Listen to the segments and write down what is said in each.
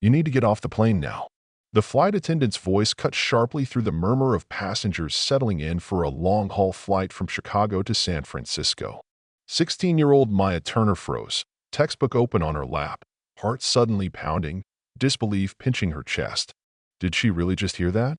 You need to get off the plane now. The flight attendant's voice cut sharply through the murmur of passengers settling in for a long-haul flight from Chicago to San Francisco. 16-year-old Maya Turner froze, textbook open on her lap, heart suddenly pounding, disbelief pinching her chest. Did she really just hear that?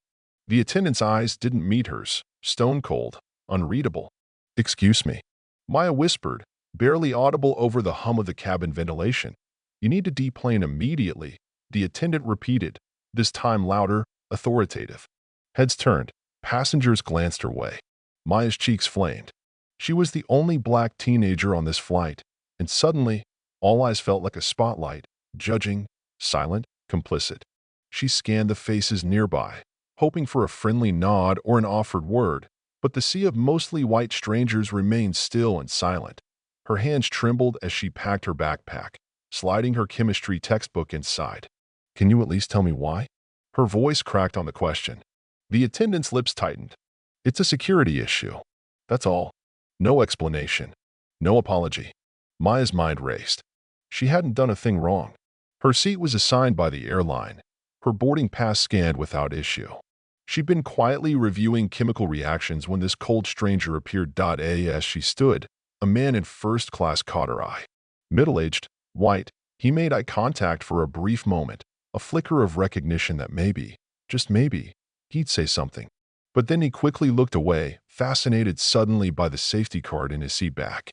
The attendant's eyes didn't meet hers, stone cold, unreadable. "Excuse me," Maya whispered, barely audible over the hum of the cabin ventilation. "You need to deplane immediately," the attendant repeated, this time louder, authoritative. Heads turned, passengers glanced her way. Maya's cheeks flamed. She was the only black teenager on this flight, and suddenly, all eyes felt like a spotlight, judging, silent, complicit. She scanned the faces nearby, hoping for a friendly nod or an offered word, but the sea of mostly white strangers remained still and silent. Her hands trembled as she packed her backpack, sliding her chemistry textbook inside. "Can you at least tell me why?" Her voice cracked on the question. The attendant's lips tightened. "It's a security issue. That's all. No explanation. No apology." Maya's mind raced. She hadn't done a thing wrong. Her seat was assigned by the airline, her boarding pass scanned without issue. She'd been quietly reviewing chemical reactions when this cold stranger appeared. As she stood, a man in first class caught her eye. Middle-aged, white, he made eye contact for a brief moment, a flicker of recognition that maybe, just maybe, he'd say something. But then he quickly looked away, fascinated suddenly by the safety card in his seat back.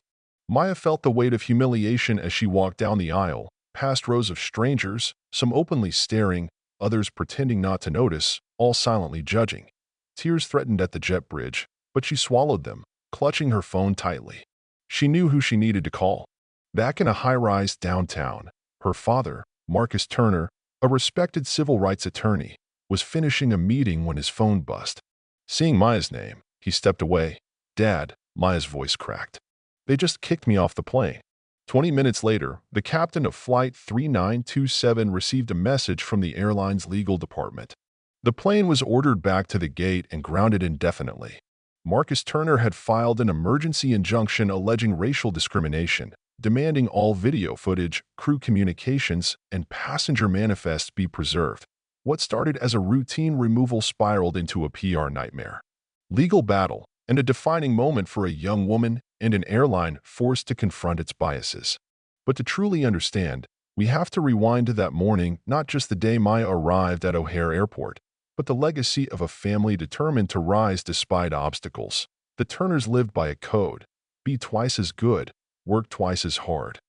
Maya felt the weight of humiliation as she walked down the aisle, past rows of strangers, some openly staring, others pretending not to notice, all silently judging. Tears threatened at the jet bridge, but she swallowed them, clutching her phone tightly. She knew who she needed to call. Back in a high-rise downtown, her father, Marcus Turner, a respected civil rights attorney, was finishing a meeting when his phone buzzed. Seeing Maya's name, he stepped away. "Dad," Maya's voice cracked. "They just kicked me off the plane." 20 minutes later, the captain of Flight 3927 received a message from the airline's legal department. The plane was ordered back to the gate and grounded indefinitely. Marcus Turner had filed an emergency injunction alleging racial discrimination, demanding all video footage, crew communications, and passenger manifests be preserved. What started as a routine removal spiraled into a PR nightmare. Legal battle, and a defining moment for a young woman and an airline forced to confront its biases. But to truly understand, we have to rewind to that morning, not just the day Maya arrived at O'Hare Airport, but the legacy of a family determined to rise despite obstacles. The Turners lived by a code: be twice as good, work twice as hard,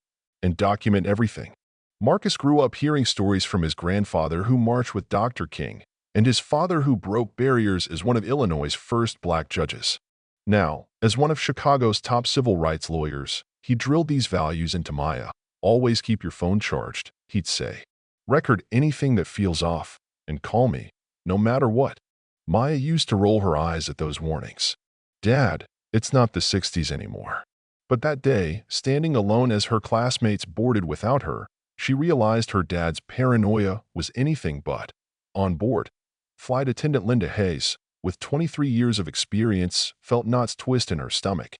and document everything. Marcus grew up hearing stories from his grandfather who marched with Dr. King, and his father who broke barriers as one of Illinois' first black judges. Now, as one of Chicago's top civil rights lawyers, he drilled these values into Maya. "Always keep your phone charged," he'd say. "Record anything that feels off, and call me, no matter what." Maya used to roll her eyes at those warnings. "Dad, it's not the 60s anymore." But that day, standing alone as her classmates boarded without her, she realized her dad's paranoia was anything but. On board, flight attendant Linda Hayes, with 23 years of experience, felt knots twist in her stomach.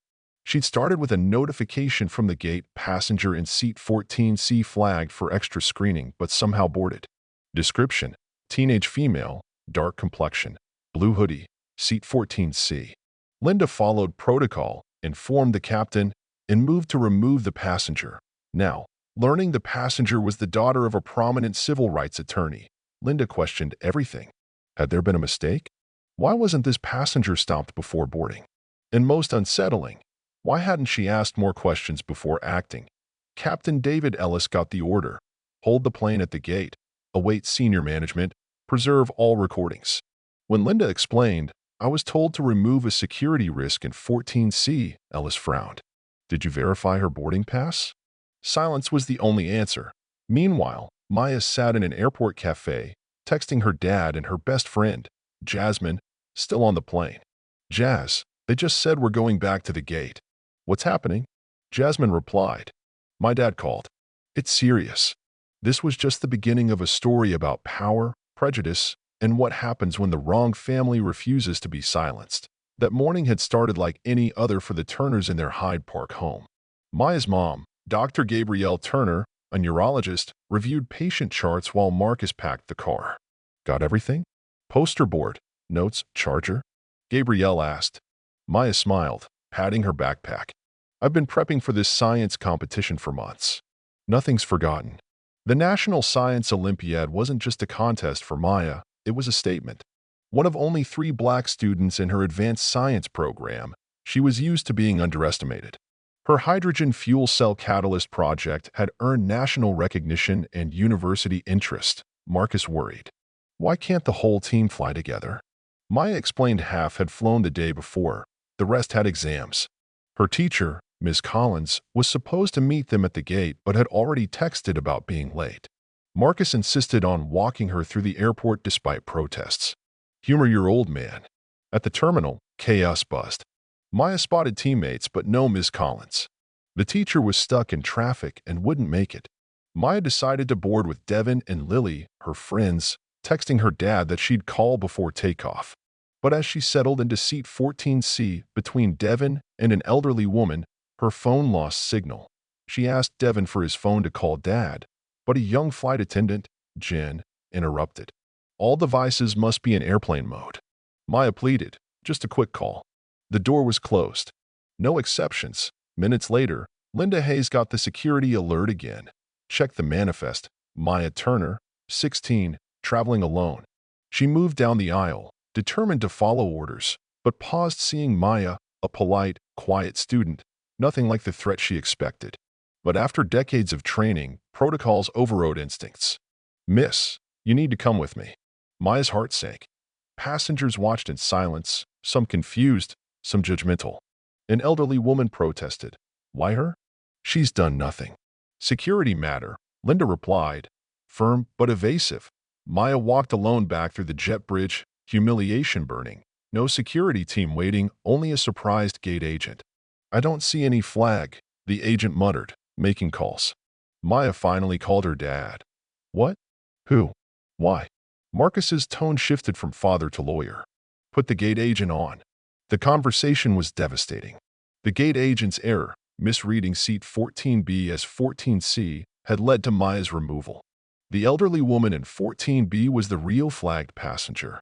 She'd started with a notification from the gate: passenger in seat 14C flagged for extra screening but somehow boarded. Description: teenage female, dark complexion, blue hoodie, seat 14C. Linda followed protocol, informed the captain, and moved to remove the passenger. Now, learning the passenger was the daughter of a prominent civil rights attorney, Linda questioned everything. Had there been a mistake? Why wasn't this passenger stopped before boarding? And most unsettling, why hadn't she asked more questions before acting? Captain David Ellis got the order: hold the plane at the gate, await senior management, preserve all recordings. When Linda explained, "I was told to remove a security risk in 14C, Ellis frowned. "Did you verify her boarding pass?" Silence was the only answer. Meanwhile, Maya sat in an airport cafe, texting her dad and her best friend, Jasmine, still on the plane. "Jazz, they just said we're going back to the gate." "What's happening?" Jasmine replied. "My dad called. It's serious." This was just the beginning of a story about power, prejudice, and what happens when the wrong family refuses to be silenced. That morning had started like any other for the Turners in their Hyde Park home. Maya's mom, Dr. Gabrielle Turner, A neurologist reviewed patient charts while Marcus packed the car. Got everything? Poster board, notes, charger? Gabrielle asked. Maya smiled, patting her backpack. I've been prepping for this science competition for months. Nothing's forgotten. The National Science Olympiad wasn't just a contest for Maya, it was a statement. One of only 3 black students in her advanced science program, she was used to being underestimated. Her hydrogen fuel cell catalyst project had earned national recognition and university interest. Marcus worried. Why can't the whole team fly together? Maya explained half had flown the day before, the rest had exams. Her teacher, Ms. Collins, was supposed to meet them at the gate but had already texted about being late. Marcus insisted on walking her through the airport despite protests. Humor your old man. At the terminal, chaos buzzed. Maya spotted teammates but no Ms. Collins. The teacher was stuck in traffic and wouldn't make it. Maya decided to board with Devin and Lily, her friends, texting her dad that she'd call before takeoff. But as she settled into seat 14C between Devin and an elderly woman, her phone lost signal. She asked Devin for his phone to call Dad, but a young flight attendant, Jen, interrupted. All devices must be in airplane mode. Maya pleaded, just a quick call. The door was closed. No exceptions. Minutes later, Linda Hayes got the security alert again. Check the manifest. Maya Turner, 16, traveling alone. She moved down the aisle, determined to follow orders, but paused seeing Maya, a polite, quiet student, nothing like the threat she expected. But after decades of training, protocols overrode instincts. Miss, you need to come with me. Maya's heart sank. Passengers watched in silence, some confused, some judgmental. An elderly woman protested. Why her? She's done nothing. Security matter, Linda replied, firm but evasive. Maya walked alone back through the jet bridge, humiliation burning. No security team waiting, only a surprised gate agent. I don't see any flag, the agent muttered, making calls. Maya finally called her dad. What? Who? Why? Marcus's tone shifted from father to lawyer. Put the gate agent on. The conversation was devastating. The gate agent's error, misreading seat 14B as 14C, had led to Maya's removal. The elderly woman in 14B was the real flagged passenger.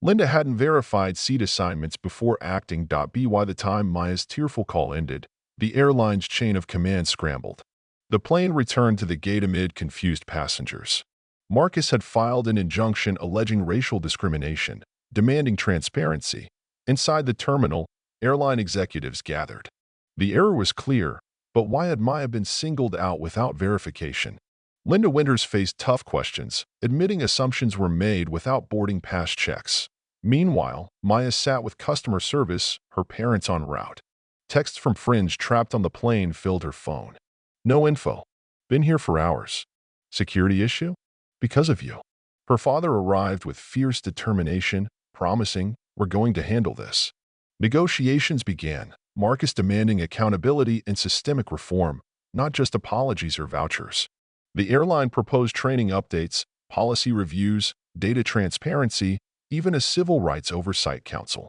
Linda hadn't verified seat assignments before acting. By the time Maya's tearful call ended, the airline's chain of command scrambled. The plane returned to the gate amid confused passengers. Marcus had filed an injunction alleging racial discrimination, demanding transparency. Inside the terminal, airline executives gathered. The error was clear, but why had Maya been singled out without verification? Linda Winters faced tough questions, admitting assumptions were made without boarding pass checks. Meanwhile, Maya sat with customer service, her parents en route. Texts from friends trapped on the plane filled her phone. No info. Been here for hours. Security issue? Because of you. Her father arrived with fierce determination, promising, we're going to handle this. Negotiations began, Marcus demanding accountability and systemic reform, not just apologies or vouchers. The airline proposed training updates, policy reviews, data transparency, even a civil rights oversight council.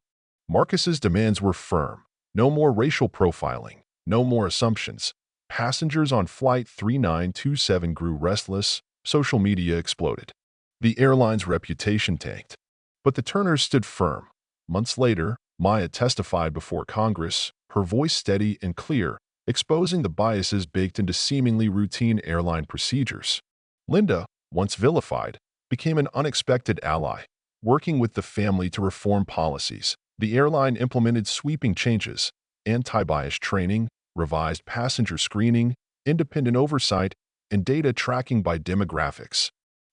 Marcus's demands were firm. No more racial profiling, no more assumptions. Passengers on Flight 3927 grew restless, social media exploded. The airline's reputation tanked. But the Turners stood firm. Months later, Maya testified before Congress, her voice steady and clear, exposing the biases baked into seemingly routine airline procedures. Linda, once vilified, became an unexpected ally. Working with the family to reform policies, the airline implemented sweeping changes, anti-bias training, revised passenger screening, independent oversight, and data tracking by demographics.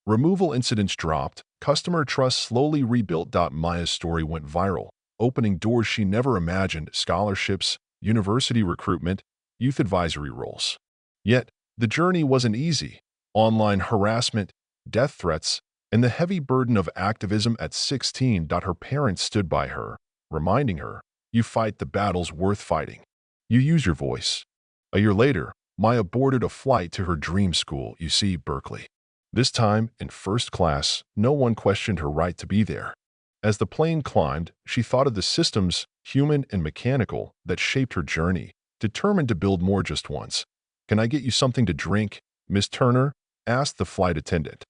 Removal incidents dropped, customer trust slowly rebuilt. Maya's story went viral, opening doors she never imagined: scholarships, university recruitment, youth advisory roles. Yet, the journey wasn't easy. Online harassment, death threats, and the heavy burden of activism at 16. Her parents stood by her, reminding her, you fight the battles worth fighting. You use your voice. A year later, Maya boarded a flight to her dream school, UC Berkeley. This time, in first class, no one questioned her right to be there. As the plane climbed, she thought of the systems, human and mechanical, that shaped her journey, determined to build more just once. Can I get you something to drink? Miss Turner?" asked the flight attendant.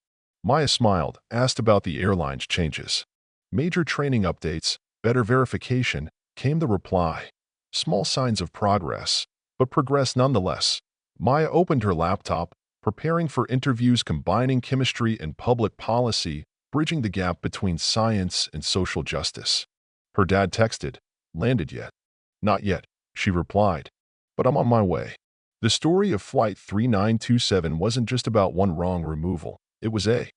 Maya smiled, asked about the airline's changes. "Major training updates, better verification," came the reply. Small signs of progress, but progress nonetheless. Maya opened her laptop, preparing for interviews combining chemistry and public policy, bridging the gap between science and social justice. Her dad texted, "Landed yet?" "Not yet," she replied, "but I'm on my way." The story of Flight 3927 wasn't just about one wrong removal. It was a